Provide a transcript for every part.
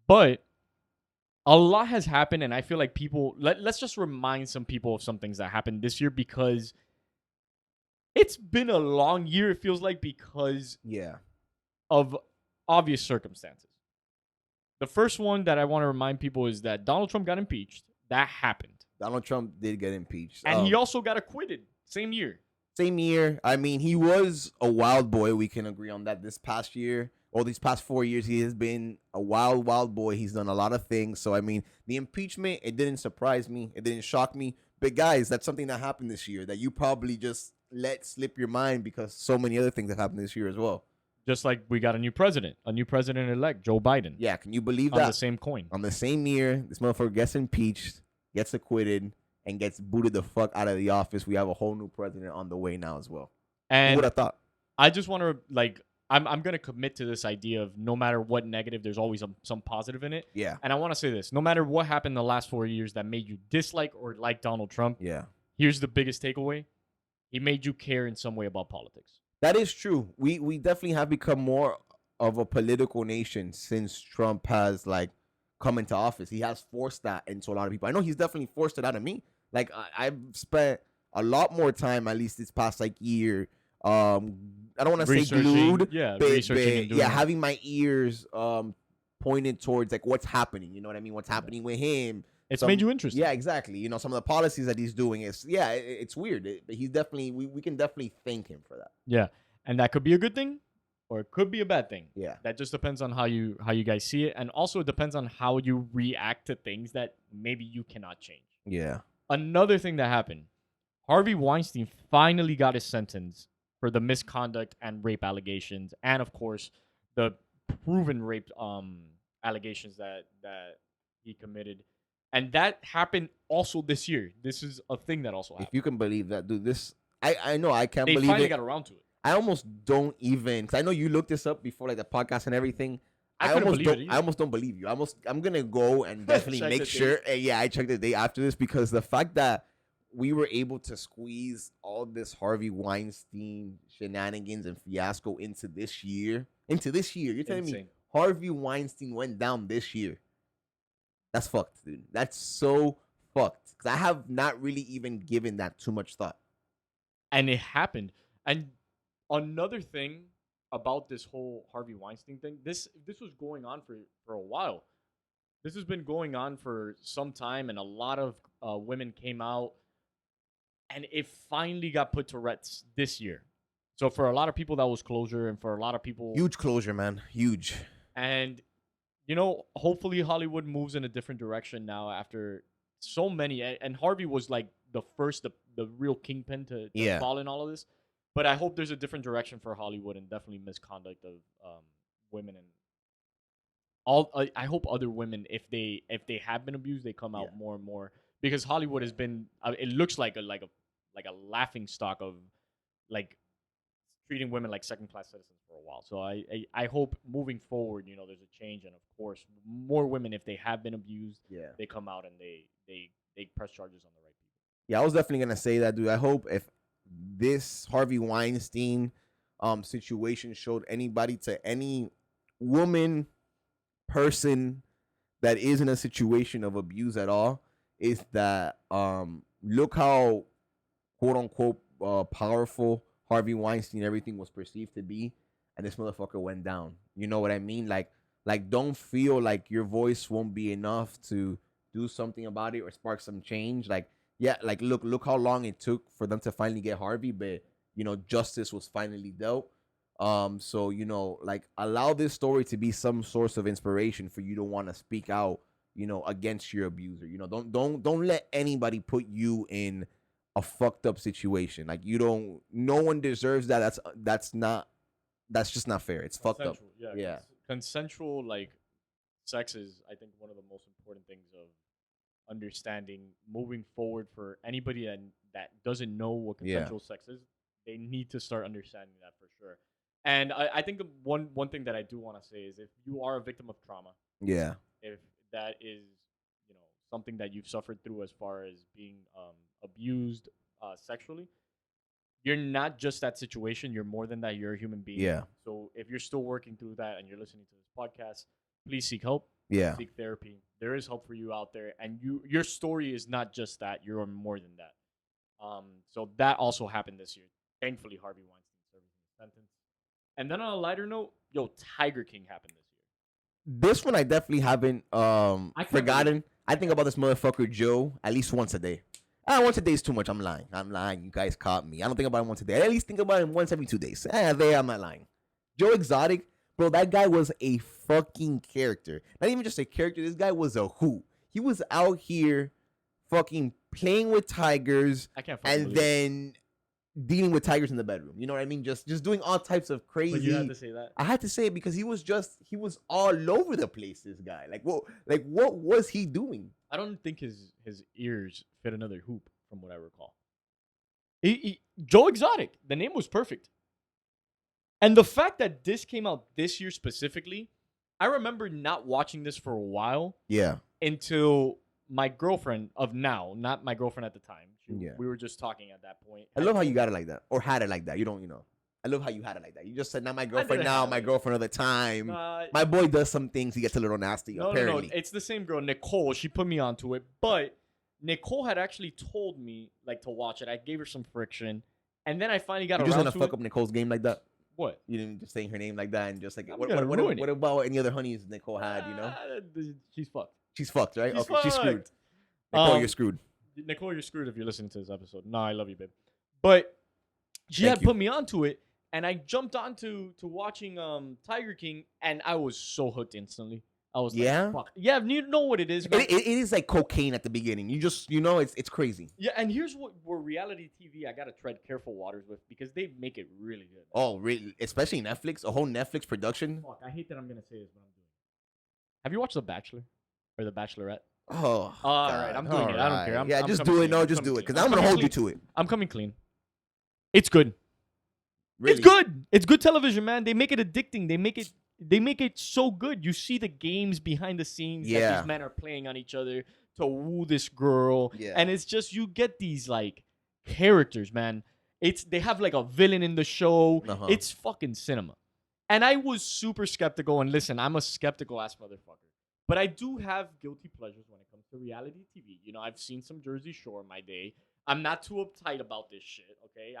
But a lot has happened, and I feel like let's just remind some people of some things that happened this year because it's been a long year, it feels like, because Yeah. of obvious circumstances. The first one that I want to remind people is that Donald Trump got impeached. That happened. Donald Trump did get impeached. And he also got acquitted same year. Same year. I mean, he was a wild boy. We can agree on that. This past year, or these past 4 years, he has been a wild boy. He's done a lot of things. So, I mean, the impeachment, it didn't surprise me. It didn't shock me. But, guys, that's something that happened this year that you probably just let slip your mind because so many other things have happened this year as well. Just like we got a new president-elect, Joe Biden. Yeah, can you believe that? that? On the same coin. On the same year, this motherfucker gets impeached, gets acquitted, and gets booted the fuck out of the office. We have a whole new president on the way now as well. And who would have thought? I just want to, like, I'm going to commit to this idea of no matter what negative, there's always some positive in it. Yeah. And I want to say this. No matter what happened the last 4 years that made you dislike or like Donald Trump, Yeah. here's the biggest takeaway. He made you care in some way about politics. That is true. We definitely have become more of a political nation since Trump has, like, come into office. He has forced that into a lot of people. I know he's definitely forced it out of me. Like, I've spent a lot more time, at least this past, like, year, I don't want to say glued, but having my ears pointed towards, like, what's happening. You know what I mean? What's happening with him. It's made you interested. Yeah, exactly. You know, some of the policies that he's doing it's weird. But he's definitely, we can definitely thank him for that. Yeah, and that could be a good thing, or it could be a bad thing. Yeah, that just depends on how you guys see it, and also it depends on how you react to things that maybe you cannot change. Yeah. Another thing that happened, Harvey Weinstein finally got his sentence for the misconduct and rape allegations, and of course the proven rape allegations that he committed. And that happened also this year. This is a thing that also happened. If you can believe that, dude, this I know I can't believe it. They finally got around to it. I almost don't even, because I know you looked this up before, like, the podcast and everything. I almost don't believe you. I'm gonna go and definitely make sure. Yeah, I checked the day after this because the fact that we were able to squeeze all this Harvey Weinstein shenanigans and fiasco into this year. You're telling me Harvey Weinstein went down this year? That's fucked, dude. That's so fucked. Because I have not really even given that too much thought. And it happened. And another thing about this whole Harvey Weinstein thing, this was going on for a while. This has been going on for some time, and a lot of women came out, and it finally got put to rest this year. So for a lot of people, that was closure, and for a lot of people... Huge closure, man. Huge. And... you know, hopefully Hollywood moves in a different direction now after so many. And Harvey was like the first, the real kingpin to fall in all of this. But I hope there's a different direction for Hollywood and definitely misconduct of women and all. I hope other women, if they have been abused, they come out more and more, because Hollywood has been. It looks like a laughing stock of like treating women like second-class citizens for a while. So I hope moving forward, you know, there's a change, and of course, more women, if they have been abused, they come out and they press charges on the right people. Yeah, I was definitely gonna say that, dude. I hope if this Harvey Weinstein situation showed anybody, to any woman, person that is in a situation of abuse at all, is that look how quote unquote powerful Harvey Weinstein everything was perceived to be, and this motherfucker went down. You know what I mean? Like don't feel like your voice won't be enough to do something about it or spark some change. Like, yeah, like look how long it took for them to finally get Harvey, but you know, justice was finally dealt. So, you know, like, allow this story to be some source of inspiration for you to want to speak out, you know, against your abuser. You know, don't let anybody put you in a fucked up situation. Like, no one deserves that. That's just not fair. It's fucked up. Yeah. Consensual, like, sex is, I think, one of the most important things of understanding moving forward for anybody that doesn't know what consensual sex is. They need to start understanding that for sure. And I think the one thing that I do want to say is, if you are a victim of trauma, if that is, you know, something that you've suffered through as far as being abused sexually, you're not just that situation. You're more than that. You're a human being. Yeah. So if you're still working through that and you're listening to this podcast, please seek help. Yeah. seek therapy. There is hope for you out there, and your story is not just that. You're more than that. So that also happened this year. Thankfully, Harvey Weinstein served his sentence. And then on a lighter note, Tiger King happened this year. This one I definitely haven't forgotten. I think can't. about this motherfucker Joe at least once a day. Once a day is too much. I'm lying. You guys caught me. I don't think about him once a day. I at least think about him once every 2 days. There, I'm not lying. Joe Exotic, bro, that guy was a fucking character. Not even just a character. This guy was a hoot. He was out here fucking playing with tigers I can't and then dealing with tigers in the bedroom. You know what I mean? Just doing all types of crazy. But you had to say that. I had to say it because he was all over the place. This guy, what was he doing? I don't think his ears fit another hoop, from what I recall. Joe Exotic, the name was perfect, and the fact that this came out this year specifically, I remember not watching this for a while. Yeah. Until my girlfriend of now, not my girlfriend at the time. Yeah. We were just talking at that point. I love how you got it like that, or had it like that. I love how you had it like that. You just said, not my girlfriend now, my girlfriend of the time. My boy does some things. He gets a little nasty, apparently. No. It's the same girl, Nicole. She put me onto it. But Nicole had actually told me, to watch it. I gave her some friction. And then I finally got around to it. You're just going to fuck up Nicole's game like that? What? You didn't just say her name like that and just like, what what about any other honeys Nicole had, She's fucked. She's fucked, right? She's screwed. Nicole, you're screwed. Nicole, you're screwed if you're listening to this episode. No, I love you, babe. But she had put me onto it. And I jumped on to watching Tiger King, and I was so hooked instantly. I was like, fuck. Yeah, you know what it is. It is like cocaine at the beginning. You just, it's crazy. Yeah, and here's where reality TV I got to tread careful waters with, because they make it really good. Oh, really? Especially Netflix? A whole Netflix production? Fuck, I hate that I'm going to say this, but I'm doing it. Have you watched The Bachelor? Or The Bachelorette? Oh, all right. I'm doing it. I don't care. Just do it. No, just do it, because I'm going to hold you to it. I'm coming clean. It's good. Really? It's good. It's good television, man. They make it addicting. They make it so good. You see the games behind the scenes that these men are playing on each other to woo this girl. Yeah. And it's just, you get these characters, man. They have a villain in the show. Uh-huh. It's fucking cinema. And I was super skeptical. And listen, I'm a skeptical ass motherfucker. But I do have guilty pleasures when it comes to reality TV. I've seen some Jersey Shore in my day. I'm not too uptight about this shit, okay?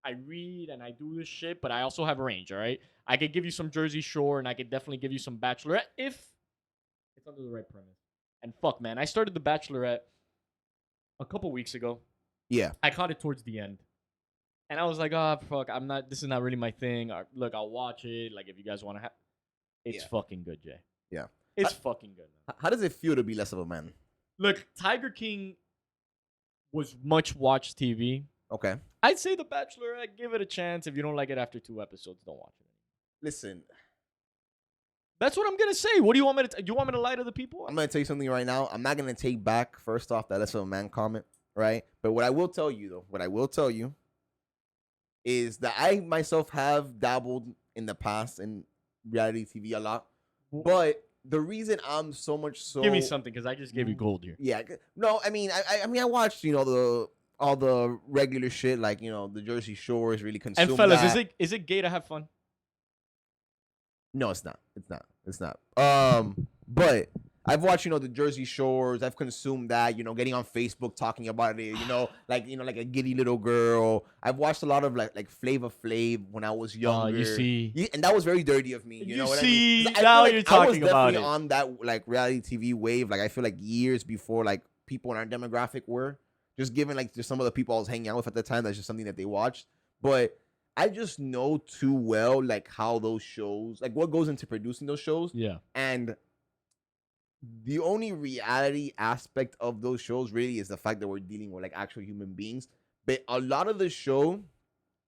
I read and I do this shit, but I also have range, all right? I could give you some Jersey Shore, and I could definitely give you some Bachelorette if it's under the right premise. And fuck, man, I started the Bachelorette a couple weeks ago. Yeah. I caught it towards the end. And I was like, oh, fuck, this is not really my thing. Look, I'll watch it. If you guys want to have... It's fucking good, Jay. Yeah. It's fucking good, man. How does it feel to be less of a man? Look, Tiger King was much watched TV. Okay. I'd say The Bachelorette, give it a chance. If you don't like it after 2 episodes, don't watch it. Listen. That's what I'm going to say. What do you want me to... Do you want me to lie to the people? I'm going to tell you something right now. I'm not going to take back, first off, that less of a man comment, right? But what I will tell you, is that I myself have dabbled in the past in reality TV a lot. But the reason I'm so much so... Give me something, because I just gave you gold here. Yeah. No, I mean, I watched, all the regular shit, the Jersey Shore is really consumed. And fellas, is it gay to have fun? No, it's not. It's not. But I've watched, the Jersey Shores. I've consumed that, getting on Facebook talking about it, like a giddy little girl. I've watched a lot of like Flavor Flav when I was younger. You see, and that was very dirty of me. You know what I mean? Now you're talking about it. I was definitely on that reality TV wave. I feel like years before people in our demographic were. Just given just some of the people I was hanging out with at the time, that's just something that they watched. But I just know too well how those shows, what goes into producing those shows. Yeah. And the only reality aspect of those shows really is the fact that we're dealing with actual human beings. But a lot of the show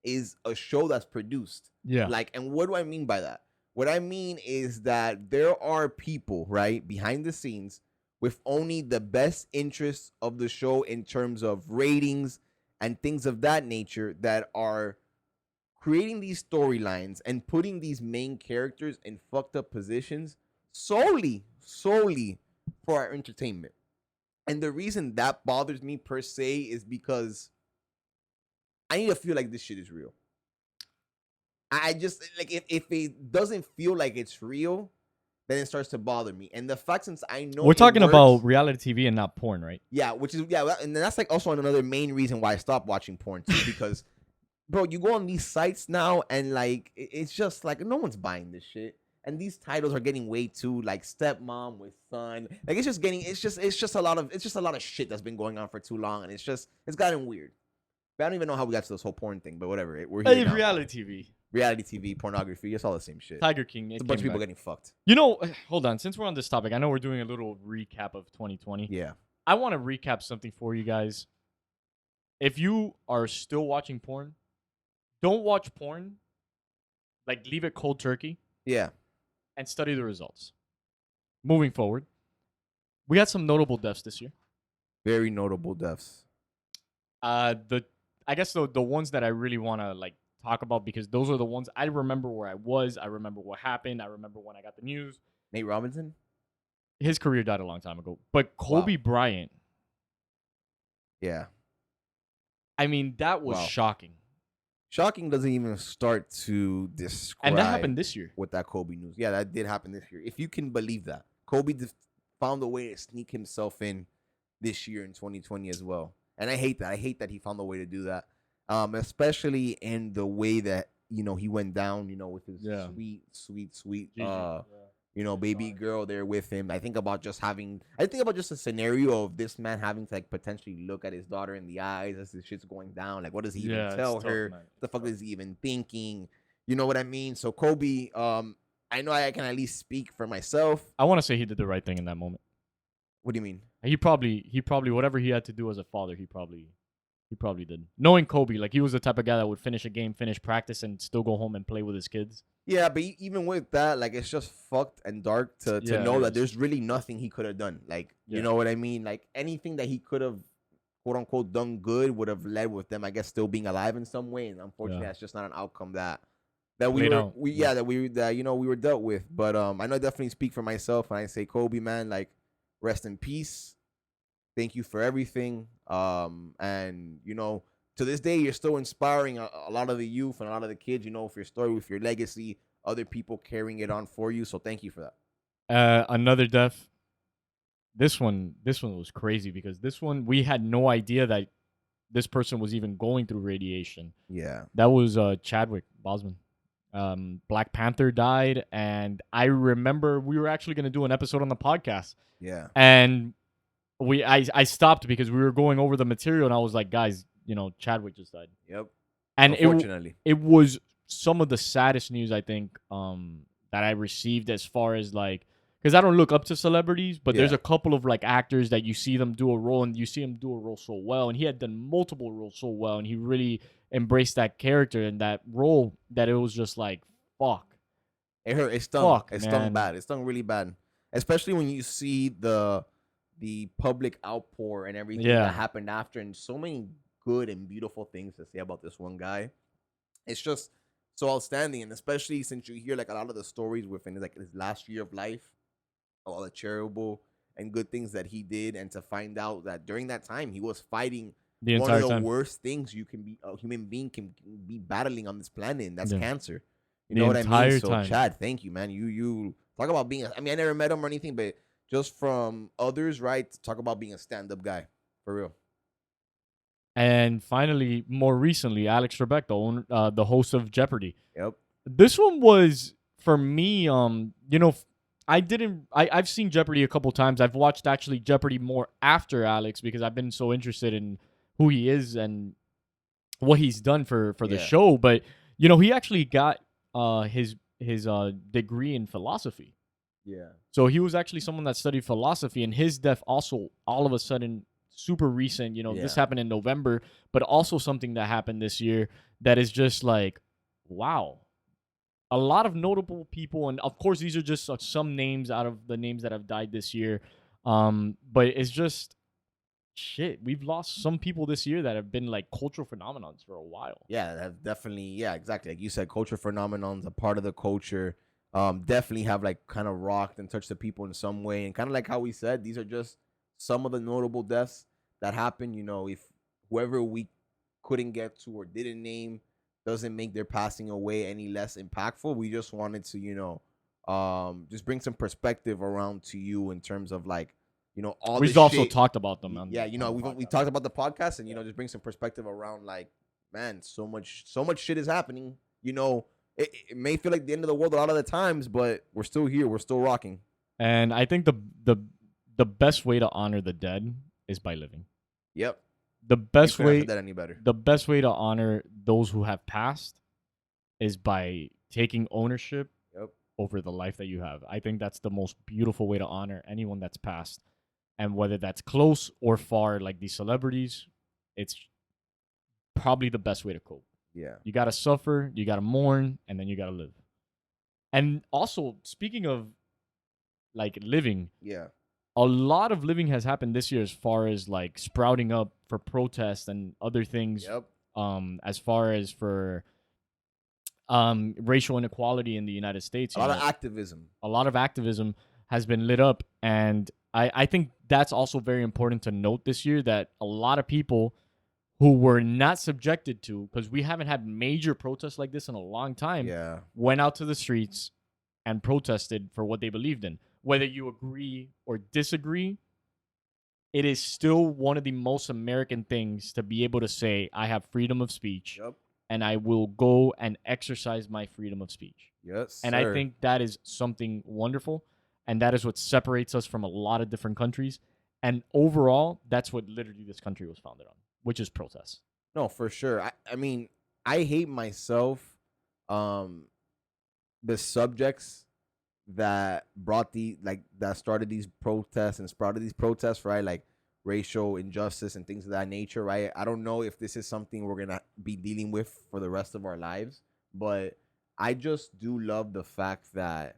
is a show that's produced. Yeah. And what do I mean by that? What I mean is that there are people, right, behind the scenes with only the best interests of the show in terms of ratings and things of that nature that are creating these storylines and putting these main characters in fucked up positions solely for our entertainment. And the reason that bothers me per se is because I need to feel like this shit is real. I just, if it doesn't feel like it's real, then it starts to bother me. And the fact, since I know We're talking works, about reality TV and not porn, right? yeah, and that's like also another main reason why I stopped watching porn too, because bro, you go on these sites now and like it's just like no one's buying this shit. And these titles are getting way too like stepmom with son. Like it's just a lot of shit that's been going on for too long, and it's gotten weird. But I don't even know how we got to this whole porn thing, but whatever. We're here Hey, now. reality TV. Reality TV, pornography, it's all the same shit. Tiger King. It's a bunch of people getting fucked. You know, hold on. Since we're on this topic, I know we're doing a little recap of 2020. Yeah. I want to recap something for you guys. If you are still watching porn, don't watch porn. Like, leave it cold turkey. Yeah. And study the results. Moving forward, we had some notable deaths this year. Very notable deaths. I guess the ones that I really want to like talk about, because those are the ones I remember where I was. I remember what happened. I remember when I got the news. Nate Robinson? His career died a long time ago. But Kobe Bryant. Yeah. I mean, that was shocking. Shocking doesn't even start to describe. And that happened this year. With that Kobe news. Yeah, that did happen this year. If you can believe that. Kobe found a way to sneak himself in this year in 2020 as well. And I hate that. I hate that he found a way to do that. Especially in the way that, he went down, with his sweet, baby girl there with him. I think about just a scenario of this man having to like potentially look at his daughter in the eyes as this shit's going down. Like, what does he even tell her? What the fuck is he even thinking? You know what I mean? So Kobe, I know I can at least speak for myself. I want to say he did the right thing in that moment. What do you mean? He probably whatever he had to do as a father, he probably did. Knowing Kobe, like he was the type of guy that would finish a game, finish practice, and still go home and play with his kids. Yeah, but even with that, like it's just fucked and dark to know that there's really nothing he could have done. Like, you know what I mean? Like anything that he could have, quote unquote, done good would have led with them, I guess, still being alive in some way. And unfortunately, that's just not an outcome that we were dealt with. But I know I definitely speak for myself when I say Kobe, man, like rest in peace. Thank you for everything. And to this day, you're still inspiring a lot of the youth and a lot of the kids, with your story, with your legacy, other people carrying it on for you. So thank you for that. Another death. This one was crazy because this one, we had no idea that this person was even going through radiation. Yeah. That was Chadwick Boseman. Black Panther died, and I remember we were actually going to do an episode on the podcast. Yeah. And I stopped because we were going over the material, and I was like, guys, Chadwick just died. Yep. And unfortunately, it was some of the saddest news I think that I received, as far as like, because I don't look up to celebrities, but there's a couple of like actors that you see them do a role, and you see him do a role so well, and he had done multiple roles so well, and he really embraced that character and that role that it was just like, fuck. It hurt. It stung. It stung bad. It stung really bad, especially when you see the public outpour and everything that happened after, and so many good and beautiful things to say about this one guy. It's just so outstanding, and especially since you hear like a lot of the stories within like his last year of life, all the charitable and good things that he did, and to find out that during that time he was fighting one of the worst things a human being can be battling on this planet, and that's cancer. You know what I mean? So Chad, thank you, man. You talk about being I never met him or anything, but just from others, right? Talk about being a stand-up guy, for real. And finally, more recently, Alex Trebek, the host of Jeopardy. Yep. This one was, for me, I've seen Jeopardy a couple times. I've watched actually Jeopardy more after Alex because I've been so interested in who he is and what he's done for the show. But, he actually got his degree in philosophy. Yeah. So he was actually someone that studied philosophy, and his death also all of a sudden super recent. This happened in November, but also something that happened this year that is just like, wow. A lot of notable people, and of course these are just some names out of the names that have died this year. But it's just shit. We've lost some people this year that have been like cultural phenomenons for a while. Yeah, have definitely. Yeah, exactly. Like you said, culture phenomenons, a part of the culture. Definitely have like kind of rocked and touched the people in some way, and kind of like how we said, these are just some of the notable deaths that happened. If whoever we couldn't get to or didn't name doesn't make their passing away any less impactful, we just wanted to just bring some perspective around to you in terms of like, all We've the also shit. talked about them on Yeah, on the we podcast. talked about the podcast, and just bring some perspective around like, man, so much shit is happening. It may feel like the end of the world a lot of the times, but we're still here, we're still rocking. And I think the best way to honor the dead is by living. Yep. The You best couldn't have way said that any better. the best way to honor those who have passed is by taking ownership Yep. over the life that you have. I think that's the most beautiful way to honor anyone that's passed. And whether that's close or far, like these celebrities, it's probably the best way to cope. Yeah. You gotta suffer, you gotta mourn, and then you gotta live. And also, speaking of like living, Yeah. a lot of living has happened this year as far as like sprouting up for protests and other things. Yep. As far as for racial inequality in the United States, A lot of activism. a lot of activism has been lit up, and I think that's also very important to note this year, that a lot of people who were not subjected to, because we haven't had major protests like this in a long time, Yeah. went out to the streets and protested for what they believed in. Whether you agree or disagree, it is still one of the most American things to be able to say, I have freedom of speech. Yep. And I will go and exercise my freedom of speech. Yes. And sir. I think that is something wonderful. And that is what separates us from a lot of different countries. And overall, that's what literally this country was founded on, which is protest. No, for sure. I mean, I hate myself the subjects that that started these protests and sprouted these protests, right? Like racial injustice and things of that nature, right? I don't know if this is something we're gonna be dealing with for the rest of our lives, but I just do love the fact that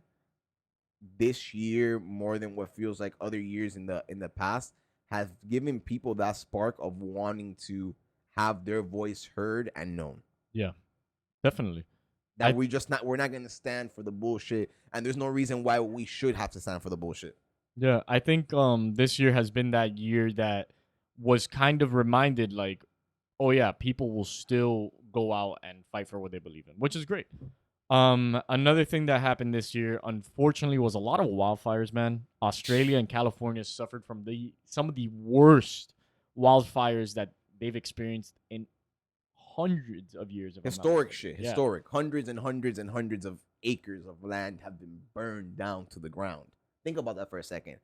this year, more than what feels like other years in the past, has given people that spark of wanting to have their voice heard and known. Yeah, definitely. That we're not gonna stand for the bullshit, and there's no reason why we should have to stand for the bullshit. Yeah, I think this year has been that year that was kind of reminded, like, oh yeah, people will still go out and fight for what they believe in, which is great. Another thing that happened this year, unfortunately, was a lot of wildfires, man. Australia and California suffered from some of the worst wildfires that they've experienced in hundreds of years. Historic shit. Yeah. Historic. Hundreds and hundreds and hundreds of acres of land have been burned down to the ground. Think about that for a second.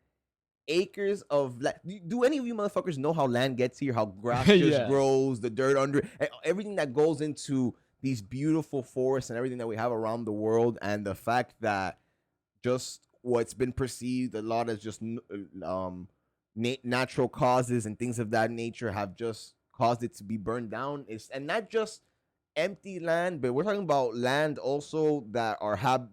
Acres of land. Do any of you motherfuckers know how land gets here? How grass just grows, the dirt under, everything that goes into these beautiful forests and everything that we have around the world, and the fact that just what's been perceived a lot as just natural causes and things of that nature have just caused it to be burned down. And not just empty land, but we're talking about land also that have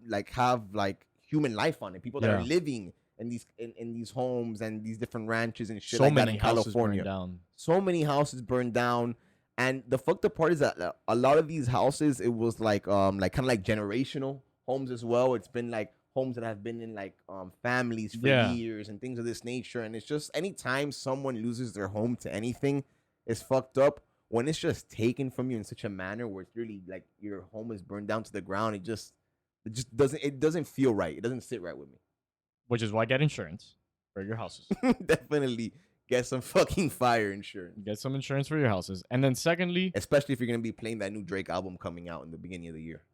human life on it. People that are living in these homes and these different ranches and shit like that in California. So many houses burned down. And the fucked up part is that a lot of these houses, it was like kind of like generational homes as well. It's been like homes that have been in like families for years and things of this nature. And it's just anytime someone loses their home to anything, it's fucked up. When it's just taken from you in such a manner where it's really like your home is burned down to the ground, it just doesn't feel right. It doesn't sit right with me. Which is why get insurance for your houses. Definitely. Get some fucking fire insurance. Get some insurance for your houses. And then secondly, especially if you're going to be playing that new Drake album coming out in the beginning of the year.